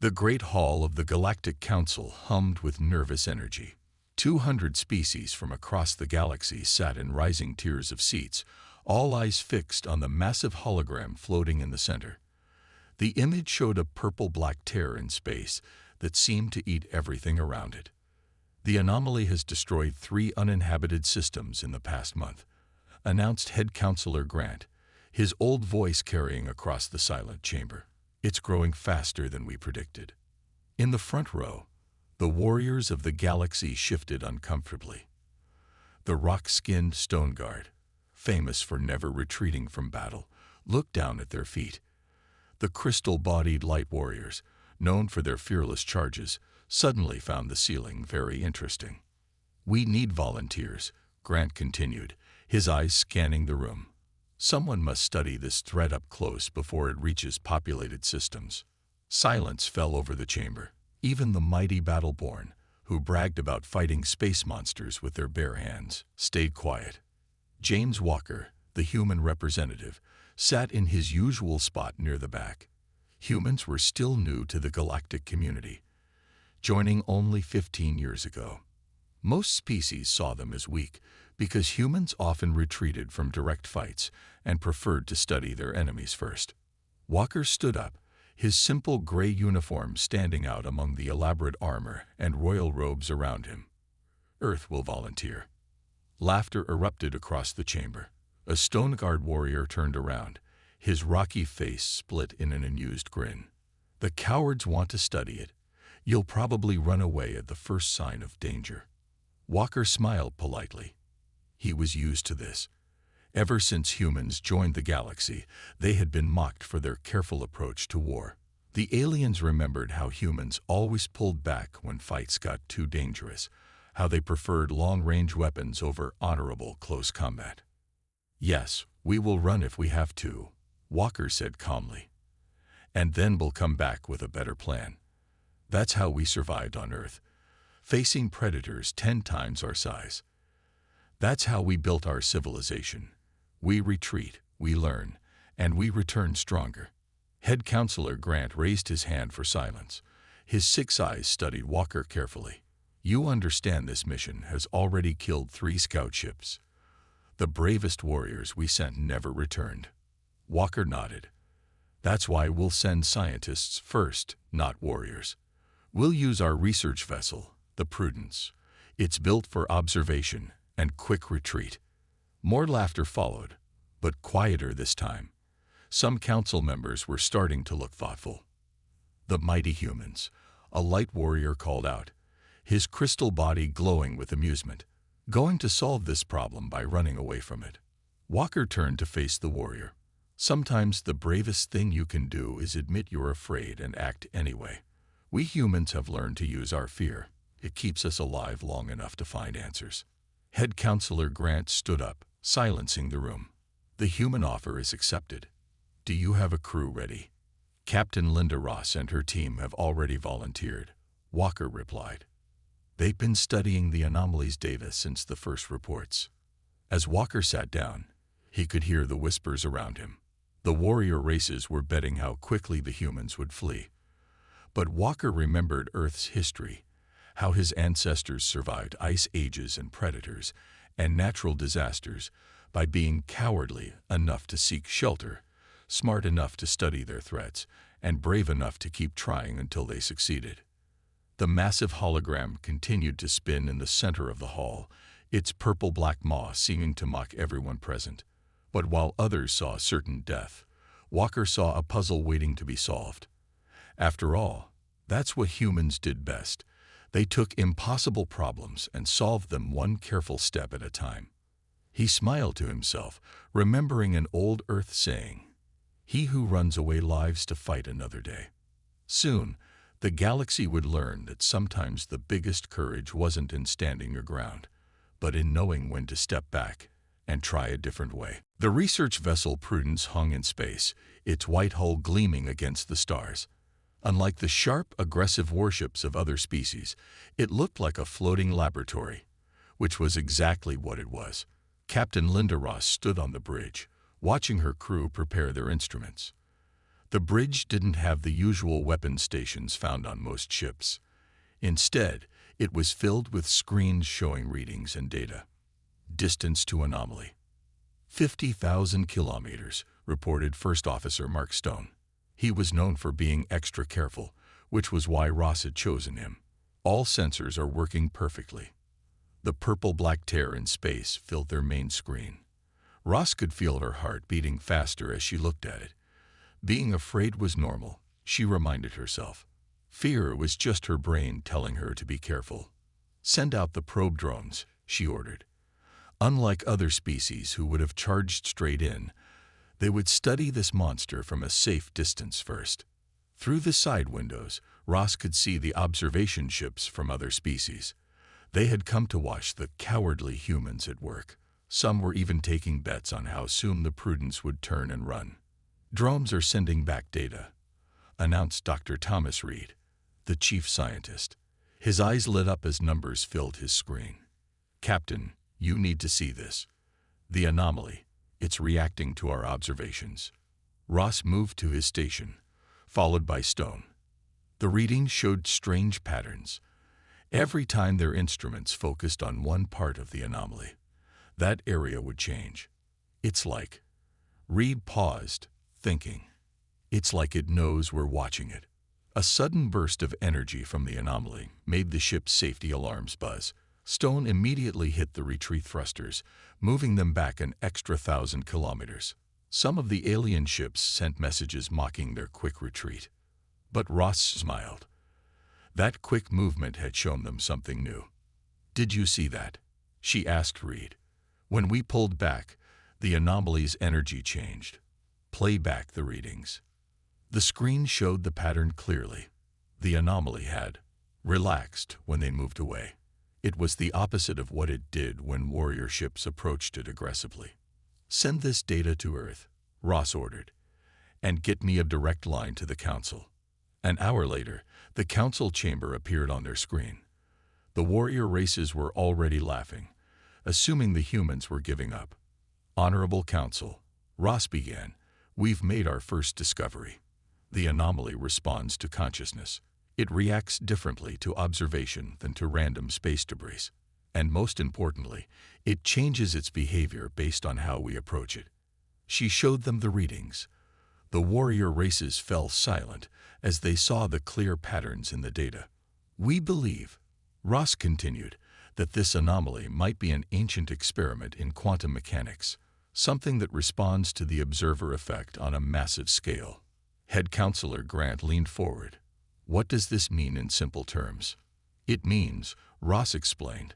The great hall of the Galactic Council hummed with nervous energy. 200 species from across the galaxy sat in rising tiers of seats, all eyes fixed on the massive hologram floating in the center. The image showed a purple-black tear in space that seemed to eat everything around it. The anomaly has destroyed 3 uninhabited systems in the past month, announced Head Counselor Grant, his old voice carrying across the silent chamber. It's growing faster than we predicted. In the front row, the warriors of the galaxy shifted uncomfortably. The rock-skinned stone guard, famous for never retreating from battle, looked down at their feet. The crystal-bodied light warriors, known for their fearless charges, suddenly found the ceiling very interesting. "We need volunteers," Grant continued, his eyes scanning the room. "Someone must study this threat up close before it reaches populated systems." Silence fell over the chamber. Even the mighty Battleborn, who bragged about fighting space monsters with their bare hands, stayed quiet. James Walker, the human representative, sat in his usual spot near the back. Humans were still new to the galactic community, joining only 15 years ago. Most species saw them as weak because humans often retreated from direct fights and preferred to study their enemies first. Walker stood up, his simple gray uniform standing out among the elaborate armor and royal robes around him. "Earth will volunteer." Laughter erupted across the chamber. A stone guard warrior turned around, his rocky face split in an amused grin. "The cowards want to study it. You'll probably run away at the first sign of danger." Walker smiled politely. He was used to this. Ever since humans joined the galaxy, they had been mocked for their careful approach to war. The aliens remembered how humans always pulled back when fights got too dangerous, how they preferred long-range weapons over honorable close combat. "Yes, we will run if we have to," Walker said calmly. "And then we'll come back with a better plan. That's how we survived on Earth, facing predators 10 times our size. That's how we built our civilization. We retreat, we learn, and we return stronger." Head Counselor Grant raised his hand for silence. His 6 eyes studied Walker carefully. "You understand this mission has already killed 3 scout ships. The bravest warriors we sent never returned." Walker nodded. "That's why we'll send scientists first, not warriors. We'll use our research vessel, the Prudence. It's built for observation and quick retreat." More laughter followed, but quieter this time. Some council members were starting to look thoughtful. "The mighty humans," a light warrior called out, his crystal body glowing with amusement. "Going to solve this problem by running away from it." Walker turned to face the warrior. "Sometimes the bravest thing you can do is admit you're afraid and act anyway. We humans have learned to use our fear. It keeps us alive long enough to find answers." Head Counselor Grant stood up, silencing the room. "The human offer is accepted. Do you have a crew ready?" "Captain Linda Ross and her team have already volunteered," Walker replied. "They've been studying the anomalies data since the first reports." As Walker sat down, he could hear the whispers around him. The warrior races were betting how quickly the humans would flee. But Walker remembered Earth's history, how his ancestors survived ice ages and predators and natural disasters by being cowardly enough to seek shelter, smart enough to study their threats, and brave enough to keep trying until they succeeded. The massive hologram continued to spin in the center of the hall, its purple-black maw seeming to mock everyone present. But while others saw certain death, Walker saw a puzzle waiting to be solved. After all, that's what humans did best. They took impossible problems and solved them one careful step at a time. He smiled to himself, remembering an old Earth saying, "He who runs away lives to fight another day." Soon, the galaxy would learn that sometimes the biggest courage wasn't in standing your ground, but in knowing when to step back and try a different way. The research vessel Prudence hung in space, its white hull gleaming against the stars. Unlike the sharp, aggressive warships of other species, it looked like a floating laboratory, which was exactly what it was. Captain Linda Ross stood on the bridge, watching her crew prepare their instruments. The bridge didn't have the usual weapon stations found on most ships. Instead, it was filled with screens showing readings and data. Distance to anomaly: 50,000 kilometers, reported First Officer Mark Stone. He was known for being extra careful, which was why Ross had chosen him. All sensors are working perfectly. The purple-black tear in space filled their main screen. Ross could feel her heart beating faster as she looked at it. Being afraid was normal, she reminded herself. Fear was just her brain telling her to be careful. Send out the probe drones, she ordered. Unlike other species who would have charged straight in, they would study this monster from a safe distance first. Through the side windows, Ross could see the observation ships from other species. They had come to watch the cowardly humans at work. Some were even taking bets on how soon the Prudence would turn and run. Drones are sending back data, announced Dr. Thomas Reed, the chief scientist. His eyes lit up as numbers filled his screen. Captain, you need to see this. The anomaly. It's reacting to our observations. Ross moved to his station, followed by Stone. The readings showed strange patterns. Every time their instruments focused on one part of the anomaly, that area would change. It's like... Reed paused, thinking. It's like it knows we're watching it. A sudden burst of energy from the anomaly made the ship's safety alarms buzz. Stone immediately hit the retreat thrusters, moving them back an extra 1,000 kilometers. Some of the alien ships sent messages mocking their quick retreat. But Ross smiled. That quick movement had shown them something new. Did you see that? She asked Reed. When we pulled back, the anomaly's energy changed. Play back the readings. The screen showed the pattern clearly. The anomaly had relaxed when they moved away. It was the opposite of what it did when warrior ships approached it aggressively. Send this data to Earth, Ross ordered, and get me a direct line to the Council. An hour later, the Council chamber appeared on their screen. The warrior races were already laughing, assuming the humans were giving up. Honorable Council, Ross began, we've made our first discovery. The anomaly responds to consciousness. It reacts differently to observation than to random space debris. And most importantly, it changes its behavior based on how we approach it. She showed them the readings. The warrior races fell silent as they saw the clear patterns in the data. We believe, Ross continued, that this anomaly might be an ancient experiment in quantum mechanics, something that responds to the observer effect on a massive scale. Head Counselor Grant leaned forward. What does this mean in simple terms? It means, Ross explained,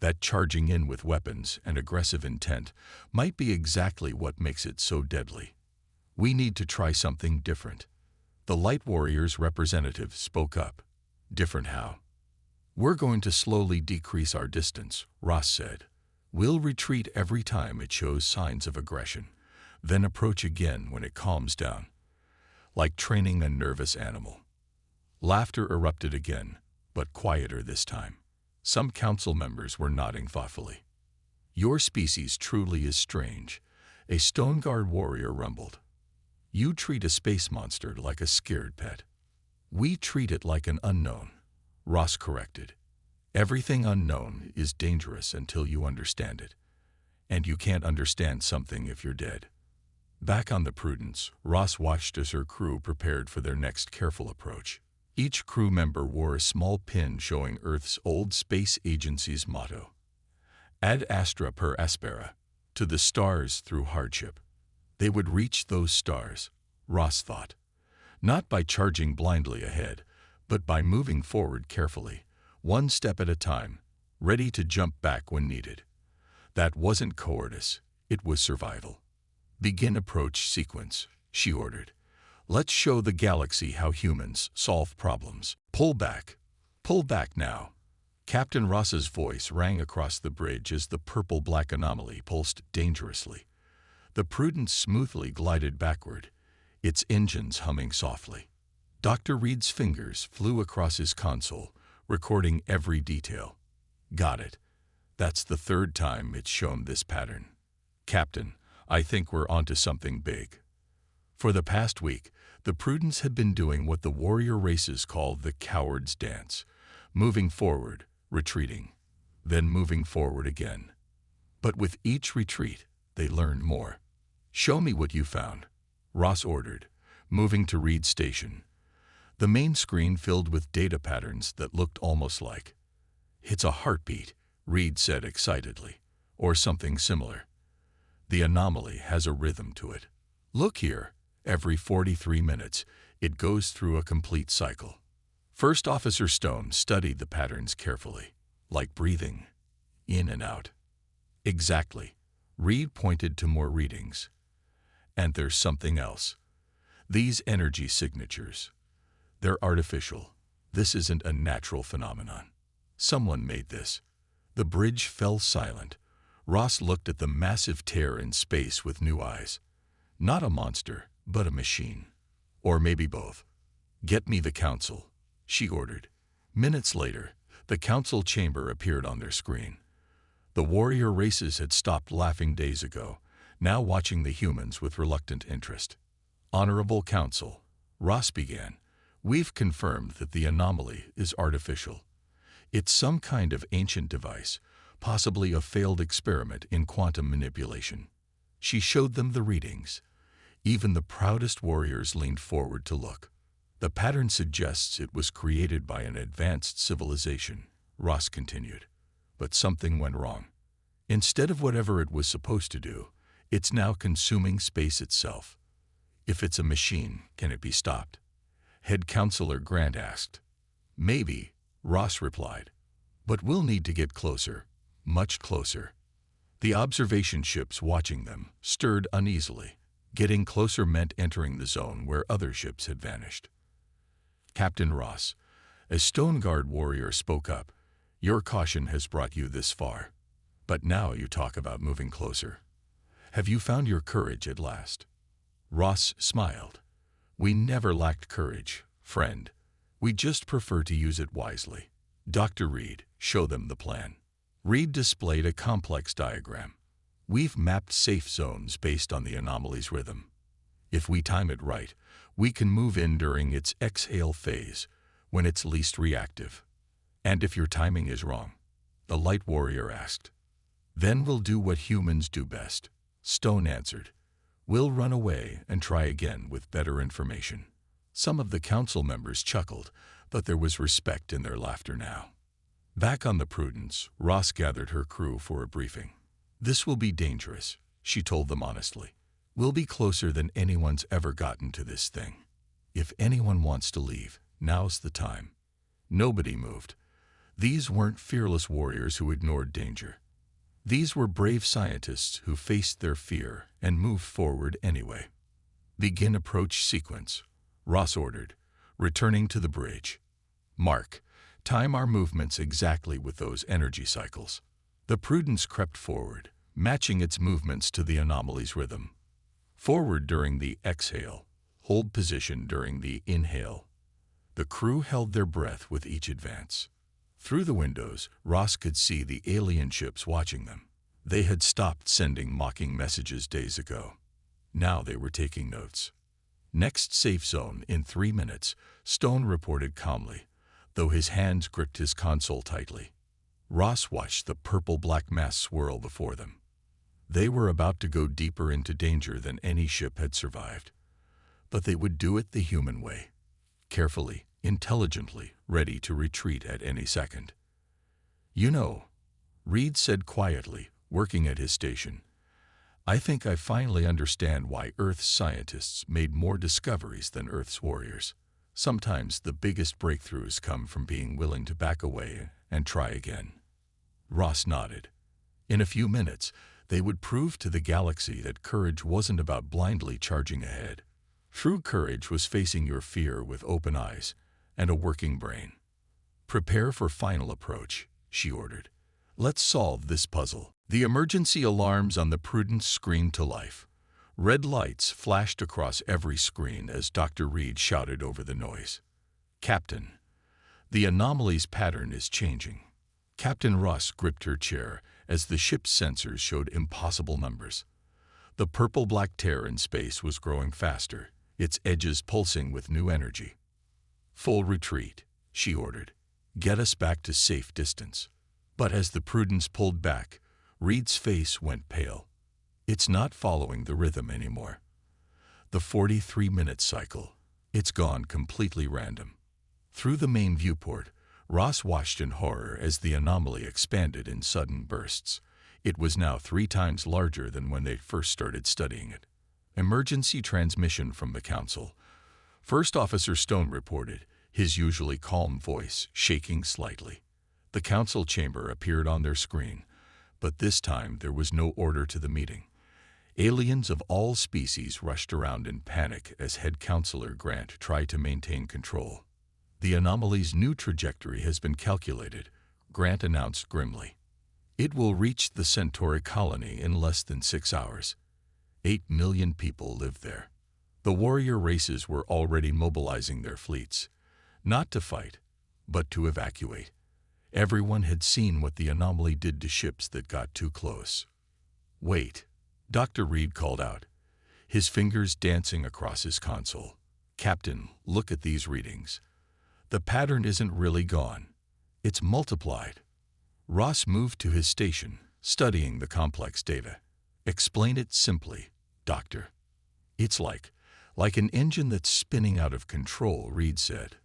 that charging in with weapons and aggressive intent might be exactly what makes it so deadly. We need to try something different. The Light Warrior's representative spoke up. Different how? We're going to slowly decrease our distance, Ross said. We'll retreat every time it shows signs of aggression, then approach again when it calms down. Like training a nervous animal. Laughter erupted again, but quieter this time. Some council members were nodding thoughtfully. Your species truly is strange, a Stone Guard warrior rumbled. You treat a space monster like a scared pet. We treat it like an unknown, Ross corrected. Everything unknown is dangerous until you understand it. And you can't understand something if you're dead. Back on the Prudence, Ross watched as her crew prepared for their next careful approach. Each crew member wore a small pin showing Earth's old space agency's motto. Ad astra per aspera, to the stars through hardship. They would reach those stars, Ross thought, not by charging blindly ahead, but by moving forward carefully, one step at a time, ready to jump back when needed. That wasn't cowardice, it was survival. Begin approach sequence, she ordered. Let's show the galaxy how humans solve problems. Pull back now. Captain Ross's voice rang across the bridge as the purple-black anomaly pulsed dangerously. The Prudence smoothly glided backward, its engines humming softly. Dr. Reed's fingers flew across his console, recording every detail. Got it. That's the third time it's shown this pattern. Captain, I think we're onto something big. For the past week, The Prudence had been doing what the warrior races call the coward's dance, moving forward, retreating, then moving forward again. But with each retreat, they learned more. "Show me what you found," Ross ordered, moving to Reed's station. The main screen filled with data patterns that looked almost like, "It's a heartbeat," Reed said excitedly, "or something similar. The anomaly has a rhythm to it. Look here, every 43 minutes, it goes through a complete cycle." First Officer Stone studied the patterns carefully, like breathing, in and out. "Exactly." Reed pointed to more readings. "And there's something else. These energy signatures. They're artificial. This isn't a natural phenomenon. Someone made this." The bridge fell silent. Ross looked at the massive tear in space with new eyes. Not a monster, but a machine. Or maybe both. "Get me the council," she ordered. Minutes later, the council chamber appeared on their screen. The warrior races had stopped laughing days ago, now watching the humans with reluctant interest. "Honorable Council," Ross began, "we've confirmed that the anomaly is artificial. It's some kind of ancient device, possibly a failed experiment in quantum manipulation." She showed them the readings. Even the proudest warriors leaned forward to look. "The pattern suggests it was created by an advanced civilization," Ross continued. "But something went wrong. Instead of whatever it was supposed to do, it's now consuming space itself. If it's a machine, can it be stopped?" Head Counselor Grant asked. "Maybe," Ross replied. "But we'll need to get closer, much closer." The observation ships watching them stirred uneasily. Getting closer meant entering the zone where other ships had vanished. "Captain Ross," a Stone Guard warrior spoke up, "your caution has brought you this far. But now you talk about moving closer. Have you found your courage at last?" Ross smiled. "We never lacked courage, friend. We just prefer to use it wisely." "Dr. Reed, show them the plan." Reed displayed a complex diagram. "We've mapped safe zones based on the anomaly's rhythm. If we time it right, we can move in during its exhale phase, when it's least reactive." "And if your timing is wrong?" the light warrior asked. "Then we'll do what humans do best," Stone answered. "We'll run away and try again with better information." Some of the council members chuckled, but there was respect in their laughter now. Back on the Prudence, Ross gathered her crew for a briefing. "This will be dangerous," she told them honestly. "We'll be closer than anyone's ever gotten to this thing. If anyone wants to leave, now's the time." Nobody moved. These weren't fearless warriors who ignored danger. These were brave scientists who faced their fear and moved forward anyway. "Begin approach sequence," Ross ordered, returning to the bridge. "Mark, time our movements exactly with those energy cycles." The Prudence crept forward, matching its movements to the anomaly's rhythm. Forward during the exhale, hold position during the inhale. The crew held their breath with each advance. Through the windows, Ross could see the alien ships watching them. They had stopped sending mocking messages days ago. Now they were taking notes. "Next safe zone in 3 minutes," Stone reported calmly, though his hands gripped his console tightly. Ross watched the purple-black mass swirl before them. They were about to go deeper into danger than any ship had survived. But they would do it the human way. Carefully, intelligently, ready to retreat at any second. "You know," Reed said quietly, working at his station, "I think I finally understand why Earth's scientists made more discoveries than Earth's warriors. Sometimes the biggest breakthroughs come from being willing to back away and try again." Ross nodded. In a few minutes, they would prove to the galaxy that courage wasn't about blindly charging ahead. True courage was facing your fear with open eyes and a working brain. "Prepare for final approach," she ordered. "Let's solve this puzzle." The emergency alarms on the Prudence screamed to life. Red lights flashed across every screen as Dr. Reed shouted over the noise. "Captain, the anomaly's pattern is changing." Captain Ross gripped her chair as the ship's sensors showed impossible numbers. The purple-black tear in space was growing faster, its edges pulsing with new energy. "Full retreat," she ordered. "Get us back to safe distance." But as the Prudence pulled back, Reed's face went pale. It's not following the rhythm anymore. The 43-minute cycle, it's gone completely random. Through the main viewport, Ross watched in horror as the anomaly expanded in sudden bursts. It was now 3 times larger than when they first started studying it. Emergency transmission from the Council. First Officer Stone reported, his usually calm voice shaking slightly. The Council chamber appeared on their screen, but this time there was no order to the meeting. Aliens of all species rushed around in panic as Head Counselor Grant tried to maintain control. "The anomaly's new trajectory has been calculated," Grant announced grimly. "It will reach the Centauri colony in less than 6 hours. 8 million people live there." The warrior races were already mobilizing their fleets, not to fight, but to evacuate. Everyone had seen what the anomaly did to ships that got too close. "Wait," Dr. Reed called out, his fingers dancing across his console. "Captain, look at these readings. The pattern isn't really gone. It's multiplied." Ross moved to his station, studying the complex data. "Explain it simply, Doctor." "It's like an engine that's spinning out of control," Reed said.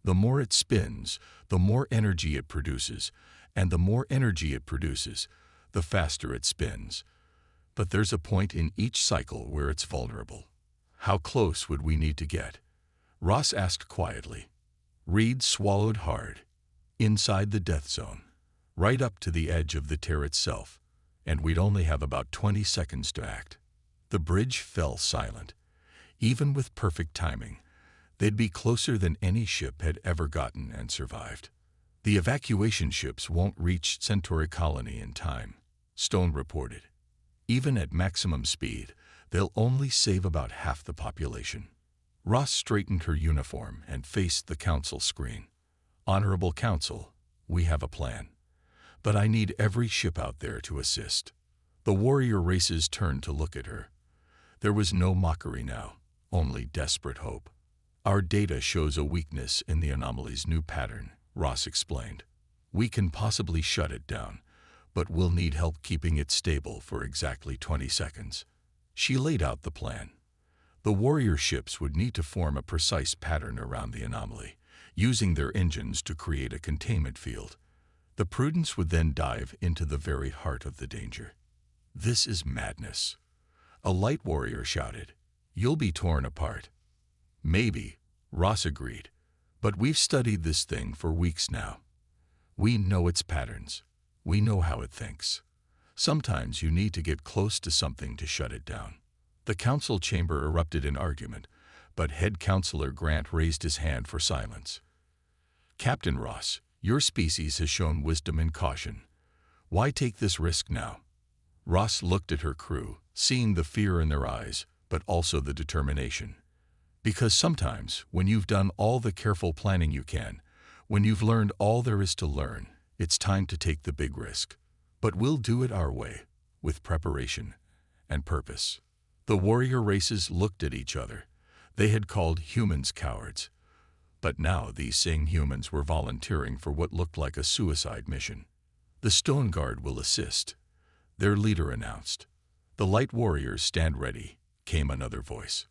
"The more it spins, the more energy it produces, and the more energy it produces, the faster it spins. But there's a point in each cycle where it's vulnerable." "How close would we need to get?" Ross asked quietly. Reed swallowed hard. "Inside the death zone, right up to the edge of the tear itself, and we'd only have about 20 seconds to act." The bridge fell silent. Even with perfect timing, they'd be closer than any ship had ever gotten and survived. "The evacuation ships won't reach Centauri colony in time," Stone reported. "Even at maximum speed, they'll only save about half the population." Ross straightened her uniform and faced the Council screen. "Honorable Council, we have a plan. But I need every ship out there to assist." The warrior races turned to look at her. There was no mockery now, only desperate hope. "Our data shows a weakness in the anomaly's new pattern," Ross explained. "We can possibly shut it down, but we'll need help keeping it stable for exactly 20 seconds. She laid out the plan. The warrior ships would need to form a precise pattern around the anomaly, using their engines to create a containment field. The Prudence would then dive into the very heart of the danger. "This is madness," a light warrior shouted. "You'll be torn apart." "Maybe," Ross agreed, "but we've studied this thing for weeks now. We know its patterns. We know how it thinks. Sometimes you need to get close to something to shut it down." The Council chamber erupted in argument, but Head Counselor Grant raised his hand for silence. "Captain Ross, your species has shown wisdom and caution. Why take this risk now?" Ross looked at her crew, seeing the fear in their eyes, but also the determination. "Because sometimes, when you've done all the careful planning you can, when you've learned all there is to learn, it's time to take the big risk. But we'll do it our way, with preparation and purpose." The warrior races looked at each other. They had called humans cowards. But now these same humans were volunteering for what looked like a suicide mission. "The Stone Guard will assist," their leader announced. "The light warriors stand ready," came another voice.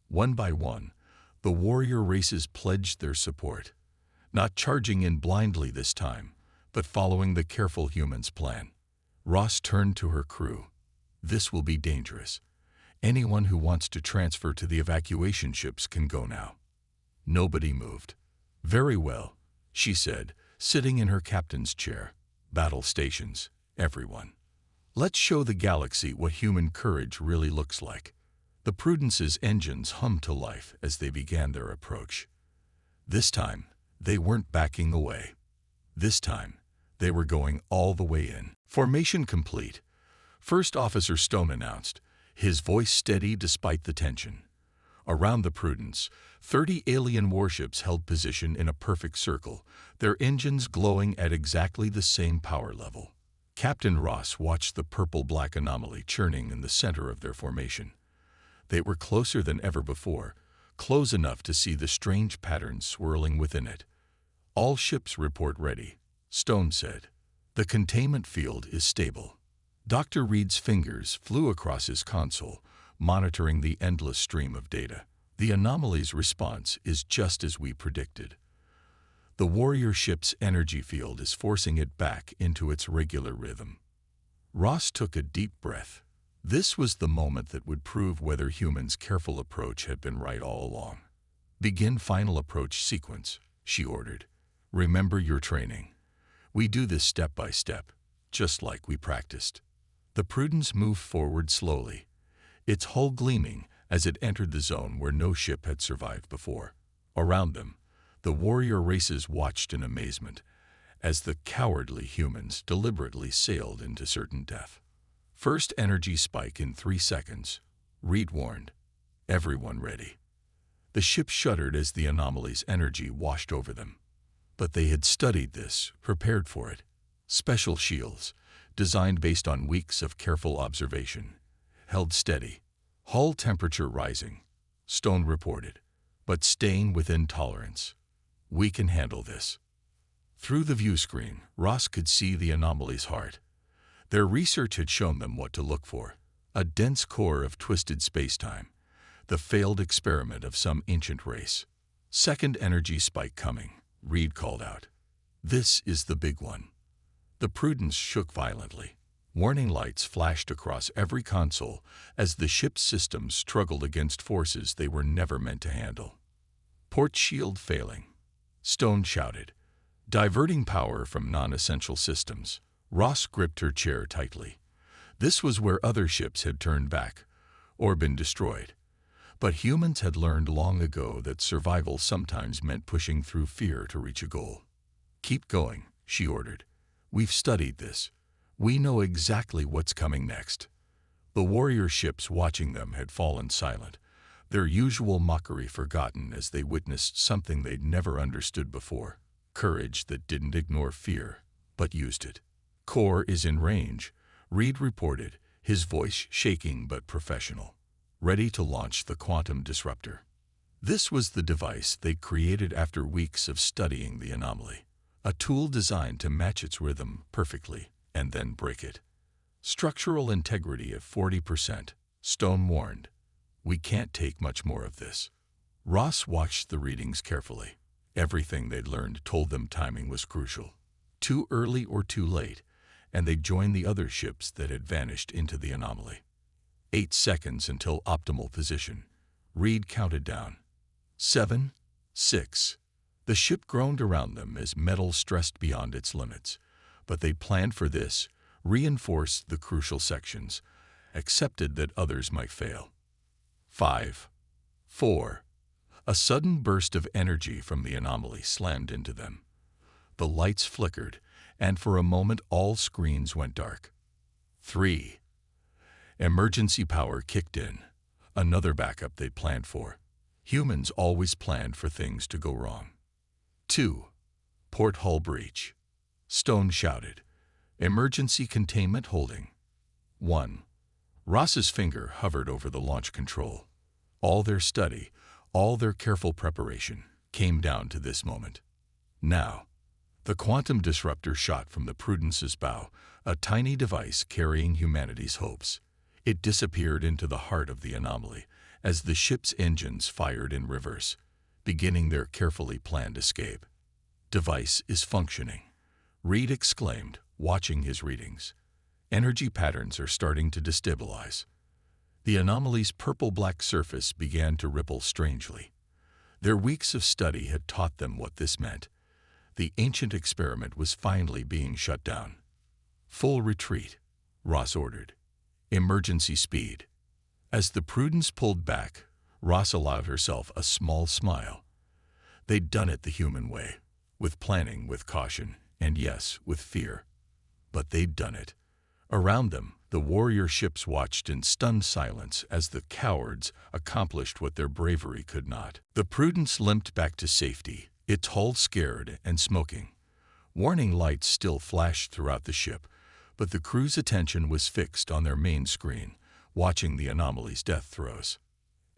One by one, the warrior races pledged their support, not charging in blindly this time, but following the careful humans' plan. Ross turned to her crew. "This will be dangerous. Anyone who wants to transfer to the evacuation ships can go now." Nobody moved. "Very well," she said, sitting in her captain's chair. "Battle stations, everyone. Let's show the galaxy what human courage really looks like." The Prudence's engines hummed to life as they began their approach. This time, they weren't backing away. This time, they were going all the way in. "Formation complete," First Officer Stone announced, his voice steady despite the tension. Around the Prudence, 30 alien warships held position in a perfect circle, their engines glowing at exactly the same power level. Captain Ross watched the purple-black anomaly churning in the center of their formation. They were closer than ever before, close enough to see the strange patterns swirling within it. "All ships report ready," Stone said. "The containment field is stable." Dr. Reed's fingers flew across his console, monitoring the endless stream of data. "The anomaly's response is just as we predicted. The warrior ship's energy field is forcing it back into its regular rhythm." Ross took a deep breath. This was the moment that would prove whether humans' careful approach had been right all along. "Begin final approach sequence," she ordered. "Remember your training. We do this step by step, just like we practiced." The Prudence moved forward slowly, its hull gleaming as it entered the zone where no ship had survived before. Around them, the warrior races watched in amazement as the cowardly humans deliberately sailed into certain death. "First energy spike in 3 seconds," Reed warned. "Everyone ready." The ship shuddered as the anomaly's energy washed over them. But they had studied this, prepared for it. Special shields, designed based on weeks of careful observation, held steady. "Hull temperature rising," Stone reported, "but staying within tolerance. We can handle this." Through the view screen, Ross could see the anomaly's heart. Their research had shown them what to look for: a dense core of twisted spacetime, the failed experiment of some ancient race. "Second energy spike coming," Reed called out. "This is the big one." The Prudence shook violently. Warning lights flashed across every console as the ship's systems struggled against forces they were never meant to handle. "Port shield failing," Stone shouted, diverting power from non-essential systems. Ross gripped her chair tightly. This was where other ships had turned back or been destroyed. But humans had learned long ago that survival sometimes meant pushing through fear to reach a goal. "Keep going," she ordered. "We've studied this. We know exactly what's coming next." The warrior ships watching them had fallen silent, their usual mockery forgotten as they witnessed something they'd never understood before: courage that didn't ignore fear, but used it. "Core is in range," Reed reported, his voice shaking but professional. "Ready to launch the quantum disruptor." This was the device they'd created after weeks of studying the anomaly, a tool designed to match its rhythm perfectly and then break it. "Structural integrity of 40%, Stone warned. "We can't take much more of this." Ross watched the readings carefully. Everything they'd learned told them timing was crucial. Too early or too late, and they'd join the other ships that had vanished into the anomaly. 8 seconds until optimal position. Reed counted down. 7, 6. The ship groaned around them as metal stressed beyond its limits. But they'd planned for this, reinforced the crucial sections, accepted that others might fail. 5, 4. A sudden burst of energy from the anomaly slammed into them. The lights flickered, and for a moment all screens went dark. 3. Emergency power kicked in, another backup they'd planned for. Humans always planned for things to go wrong. 2. Port hull breach. Stone shouted. "Emergency containment holding." 1. Ross's finger hovered over the launch control. All their study, all their careful preparation, came down to this moment. Now, the quantum disruptor shot from the Prudence's bow, a tiny device carrying humanity's hopes. It disappeared into the heart of the anomaly as the ship's engines fired in reverse, beginning their carefully planned escape. "Device is functioning," Reed exclaimed, watching his readings. "Energy patterns are starting to destabilize." The anomaly's purple-black surface began to ripple strangely. Their weeks of study had taught them what this meant. The ancient experiment was finally being shut down. "Full retreat," Ross ordered. "Emergency speed." As the Prudence pulled back, Ross allowed herself a small smile. They'd done it the human way, with planning, with caution, and yes, with fear. But they'd done it. Around them, the warrior ships watched in stunned silence as the cowards accomplished what their bravery could not. The Prudence limped back to safety, its hull scared and smoking. Warning lights still flashed throughout the ship, but the crew's attention was fixed on their main screen, watching the anomaly's death throes.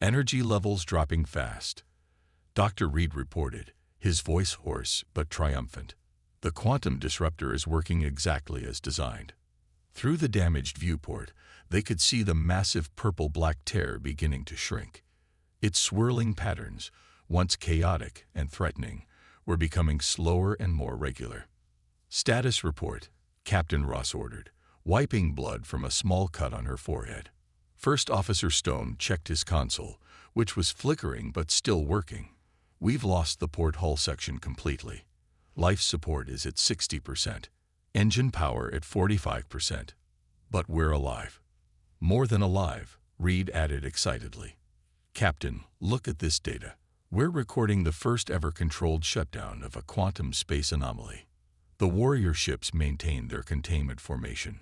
Energy levels dropping fast. Dr. Reed reported, his voice hoarse but triumphant. The quantum disruptor is working exactly as designed. Through the damaged viewport, they could see the massive purple-black tear beginning to shrink. Its swirling patterns, once chaotic and threatening, were becoming slower and more regular. "Status report," Captain Ross ordered, wiping blood from a small cut on her forehead. First Officer Stone checked his console, which was flickering but still working. "We've lost the port hull section completely. Life support is at 60%. Engine power at 45%. But we're alive." "More than alive," Reed added excitedly. "Captain, look at this data. We're recording the first ever controlled shutdown of a quantum space anomaly." The warrior ships maintained their containment formation,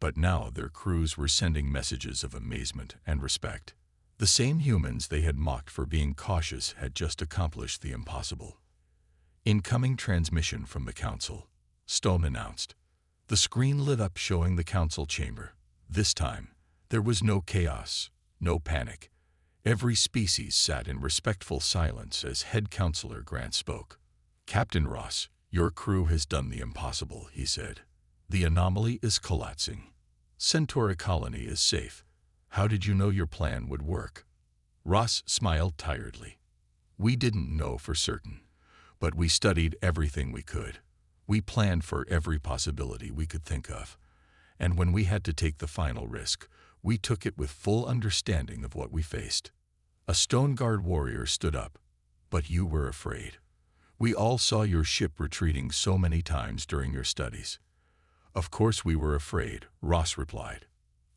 but now their crews were sending messages of amazement and respect. The same humans they had mocked for being cautious had just accomplished the impossible. "Incoming transmission from the Council," Stone announced. The screen lit up showing the Council chamber. This time, there was no chaos, no panic. Every species sat in respectful silence as Head Counselor Grant spoke. "Captain Ross, your crew has done the impossible," he said. "The anomaly is collapsing. Centauri colony is safe. How did you know your plan would work?" Ross smiled tiredly. "We didn't know for certain, but we studied everything we could. We planned for every possibility we could think of. And when we had to take the final risk, we took it with full understanding of what we faced." A Stone Guard warrior stood up. "But you were afraid. We all saw your ship retreating so many times during your studies." "Of course we were afraid," Ross replied.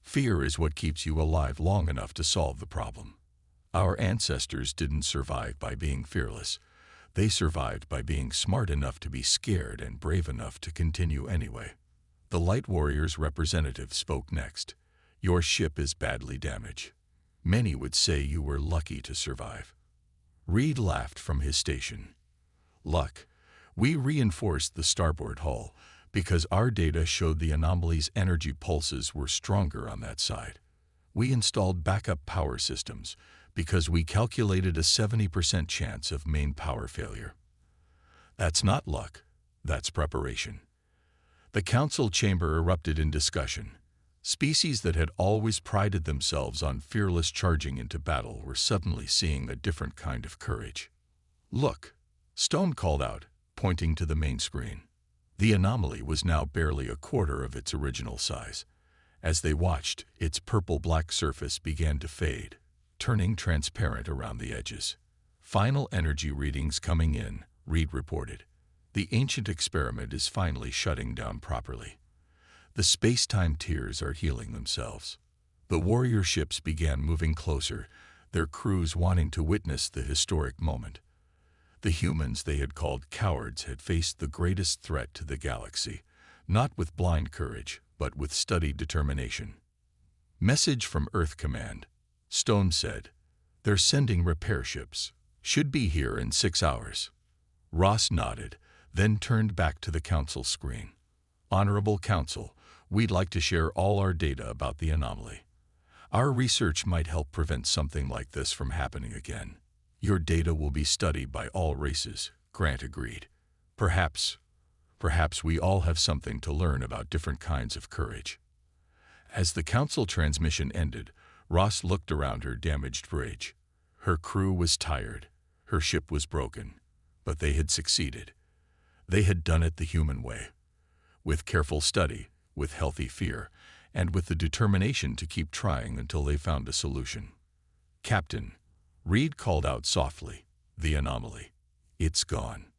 "Fear is what keeps you alive long enough to solve the problem. Our ancestors didn't survive by being fearless. They survived by being smart enough to be scared and brave enough to continue anyway." The Light Warrior's representative spoke next. "Your ship is badly damaged. Many would say you were lucky to survive." Reed laughed from his station. "Luck. We reinforced the starboard hull because our data showed the anomaly's energy pulses were stronger on that side. We installed backup power systems because we calculated a 70% chance of main power failure. That's not luck, that's preparation." The Council chamber erupted in discussion. Species that had always prided themselves on fearless charging into battle were suddenly seeing a different kind of courage. "Look," Stone called out, pointing to the main screen. The anomaly was now barely a quarter of its original size. As they watched, its purple-black surface began to fade, turning transparent around the edges. "Final energy readings coming in," Reed reported. "The ancient experiment is finally shutting down properly. The space-time tears are healing themselves." The warrior ships began moving closer, their crews wanting to witness the historic moment. The humans they had called cowards had faced the greatest threat to the galaxy, not with blind courage, but with studied determination. "Message from Earth Command," Stone said. "They're sending repair ships. Should be here in 6 hours." Ross nodded, then turned back to the Council screen. "Honorable Council, we'd like to share all our data about the anomaly. Our research might help prevent something like this from happening again." "Your data will be studied by all races," Grant agreed. Perhaps we all have something to learn about different kinds of courage." As the Council transmission ended, Ross looked around her damaged bridge. Her crew was tired, her ship was broken, but they had succeeded. They had done it the human way, with careful study, with healthy fear, and with the determination to keep trying until they found a solution. "Captain," Reed called out softly, "the anomaly. It's gone."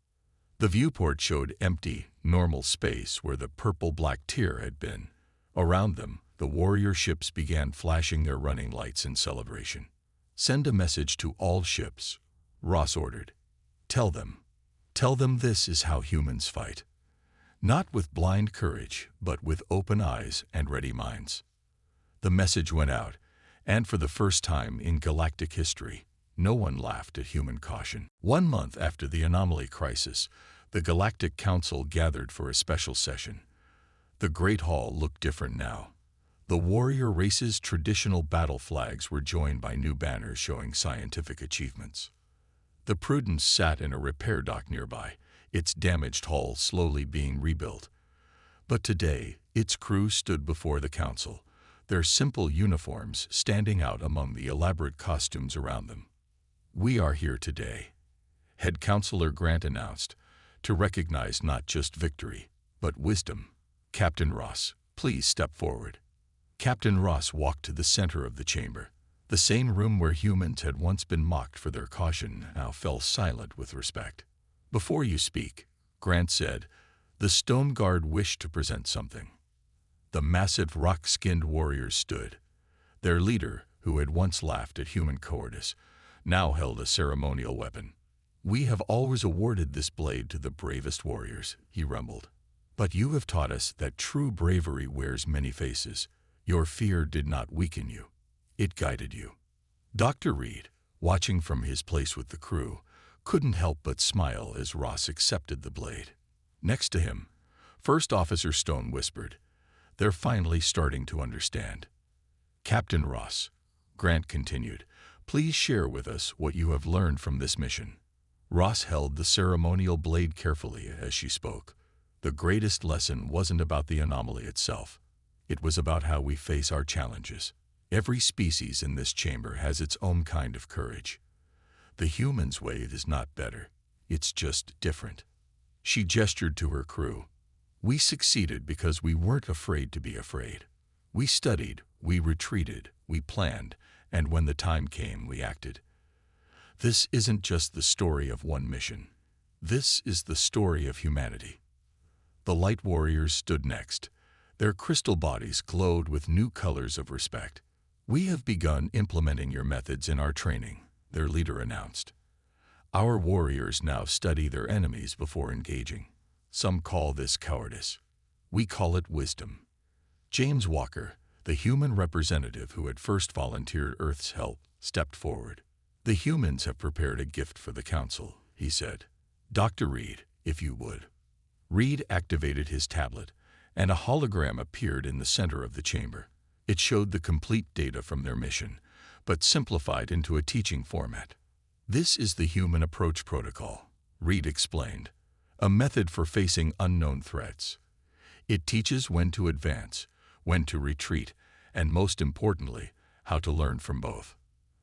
The viewport showed empty, normal space where the purple-black tear had been. Around them, the warrior ships began flashing their running lights in celebration. "Send a message to all ships," Ross ordered. Tell them this is how humans fight. Not with blind courage, but with open eyes and ready minds." The message went out, and for the first time in galactic history, no one laughed at human caution. 1 month after the anomaly crisis, the Galactic Council gathered for a special session. The Great Hall looked different now. The warrior race's traditional battle flags were joined by new banners showing scientific achievements. The Prudence sat in a repair dock nearby, its damaged hull slowly being rebuilt. But today, its crew stood before the council, their simple uniforms standing out among the elaborate costumes around them. "We are here today," Head Counselor Grant announced, "to recognize not just victory, but wisdom. Captain Ross, please step forward." Captain Ross walked to the center of the chamber. The same room where humans had once been mocked for their caution now fell silent with respect. "Before you speak," Grant said, "the Stone Guard wished to present something." The massive rock-skinned warriors stood. Their leader, who had once laughed at human cowardice, now held a ceremonial weapon. "We have always awarded this blade to the bravest warriors," he rumbled. "But you have taught us that true bravery wears many faces. Your fear did not weaken you. It guided you." Dr. Reed, watching from his place with the crew, couldn't help but smile as Ross accepted the blade. Next to him, First Officer Stone whispered, "They're finally starting to understand." "Captain Ross," Grant continued, "please share with us what you have learned from this mission." Ross held the ceremonial blade carefully as she spoke. "The greatest lesson wasn't about the anomaly itself. It was about how we face our challenges. Every species in this chamber has its own kind of courage. The human's way is not better. It's just different." She gestured to her crew. "We succeeded because we weren't afraid to be afraid. We studied, we retreated, we planned, and when the time came, we acted. This isn't just the story of one mission. This is the story of humanity." The Light Warriors stood next. Their crystal bodies glowed with new colors of respect. "We have begun implementing your methods in our training," their leader announced. "Our warriors now study their enemies before engaging. Some call this cowardice. We call it wisdom." James Walker, the human representative who had first volunteered Earth's help, stepped forward. "The humans have prepared a gift for the council," he said. "Dr. Reed, if you would." Reed activated his tablet, and a hologram appeared in the center of the chamber. It showed the complete data from their mission, but simplified into a teaching format. "This is the Human Approach Protocol," Reed explained, "a method for facing unknown threats. It teaches when to advance, when to retreat, and most importantly, how to learn from both."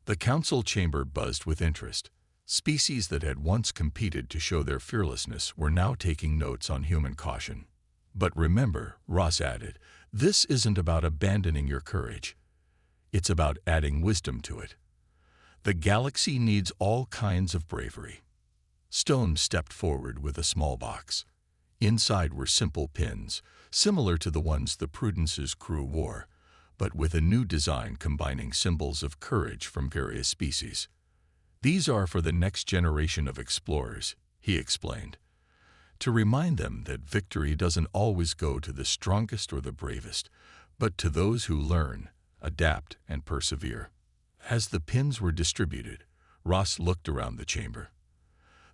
The council chamber buzzed with interest. Species that had once competed to show their fearlessness were now taking notes on human caution. "But remember," Ross added, "this isn't about abandoning your courage. It's about adding wisdom to it. The galaxy needs all kinds of bravery." Stone stepped forward with a small box. Inside were simple pins, similar to the ones the Prudence's crew wore, but with a new design combining symbols of courage from various species. "These are for the next generation of explorers," he explained, "to remind them that victory doesn't always go to the strongest or the bravest, but to those who learn, adapt, and persevere." As the pins were distributed, Ross looked around the chamber.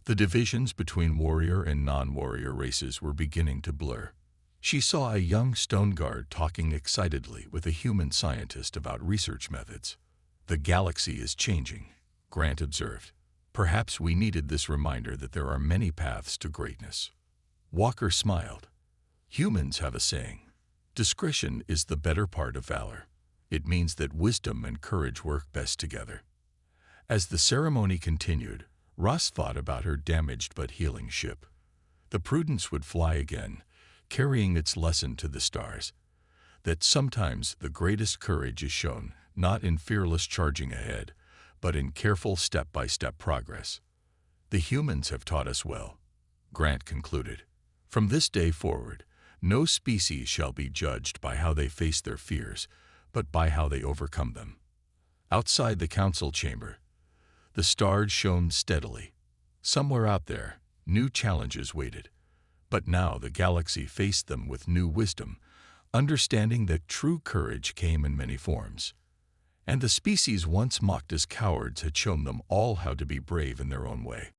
The divisions between warrior and non-warrior races were beginning to blur. She saw a young Stone Guard talking excitedly with a human scientist about research methods. "The galaxy is changing," Grant observed. "Perhaps we needed this reminder that there are many paths to greatness." Walker smiled. "Humans have a saying, 'Discretion is the better part of valor.' It means that wisdom and courage work best together." As the ceremony continued, Ross thought about her damaged but healing ship. The Prudence would fly again, carrying its lesson to the stars, that sometimes the greatest courage is shown not in fearless charging ahead, but in careful step-by-step progress. "The humans have taught us well," Grant concluded. "From this day forward, no species shall be judged by how they face their fears, but by how they overcome them." Outside the council chamber, the stars shone steadily. Somewhere out there, new challenges waited. But now the galaxy faced them with new wisdom, understanding that true courage came in many forms. And the species once mocked as cowards had shown them all how to be brave in their own way.